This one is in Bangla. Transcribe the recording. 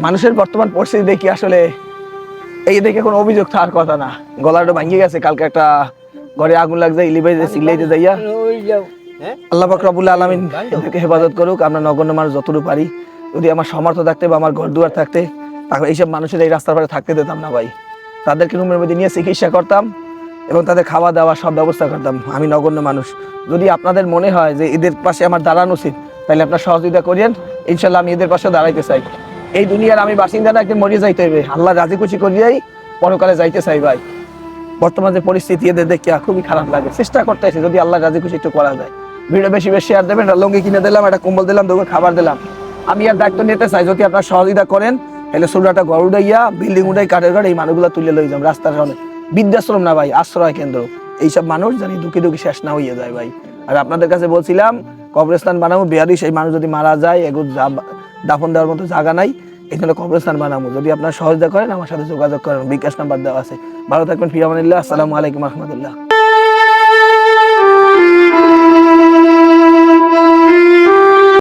মানুষের বর্তমান পরিস্থিতি দেখি আসলে এই দেখে কোনো অভিযোগ থাকার কথা না। গলাটা ভাঙিয়ে গেছে, কালকে একটা ঘরে আগুন লাগছে, ইলিবাইতে সিগলাইতে যাইয়া। আল্লাহ পাক রব্বুল আলামিন এদেরকে হেফাজত করুক। আমরা নগণ্য মানুষ যতটুকু পারি, যদি আমার সামর্থ্য থাকতে বা আমার ঘর দুয়ার থাকতে, তাহলে এইসব মানুষের এই রাস্তার পাশে থাকতে দিতাম না ভাই। তাদেরকে রুমের মধ্যে নিয়ে চিকিৎসা করতাম এবং তাদের খাওয়া দাওয়া সব ব্যবস্থা করতাম। আমি নগণ্য মানুষ, যদি আপনাদের মনে হয় যে এদের পাশে আমার দাঁড়ানো উচিত, তাহলে আপনার সহযোগিতা করেন। ইনশাল্লাহ আমি এদের পাশে দাঁড়াইতে চাই। এই দুনিয়ার আমি বাসিন্দা না, একদিন মরিয়ে যাইতে হবে। আল্লাহ রাজি খুশি করিয়াই পরকালে যাইতে চাই ভাই। বর্তমান যে পরিস্থিতি এদের দেখে খুবই খারাপ লাগে। চেষ্টা করতেছি যদি আল্লাহ রাজি খুশি একটু করা যায়। ভিডিও বেশি বেশি শেয়ার দেবেন, লঙ্গি কিনে দিলাম, একটা কম্বল দিলাম, দুপুর খাবার দিলাম। আমি আর দায়িত্ব নিতে চাই, যদি আপনার সহযোগিতা করেন তাহলে ছোটটা ঘর উঠাইয়া বিল্ডিং উঠাই কাঠের ঘর এই মানুষগুলো তুলে লই যাম রাস্তার সামনে। বৃদ্ধাশ্রম না ভাই, আশ্রয় কেন্দ্র। এইসব মানুষ জানি দুঃখী দুঃখী শেষ না হইয়া যায় ভাই। আর আপনাদের কাছে বলছিলাম কবরস্থান বানাবো, বেয়ারি সেই মানুষ যদি মারা যায় এগুলো দাফন দেওয়ার মতো জায়গা নাই, এখানে কবরস্থান বানাবো। যদি আপনার সহযোগিতা করেন আমার সাথে যোগাযোগ করেন, বিকাশ নাম্বার দেওয়া আছে। ভালো থাকবেন, ফি আমানিল্লাহ। আসসালামু আলাইকুম রহমতুল্লাহ।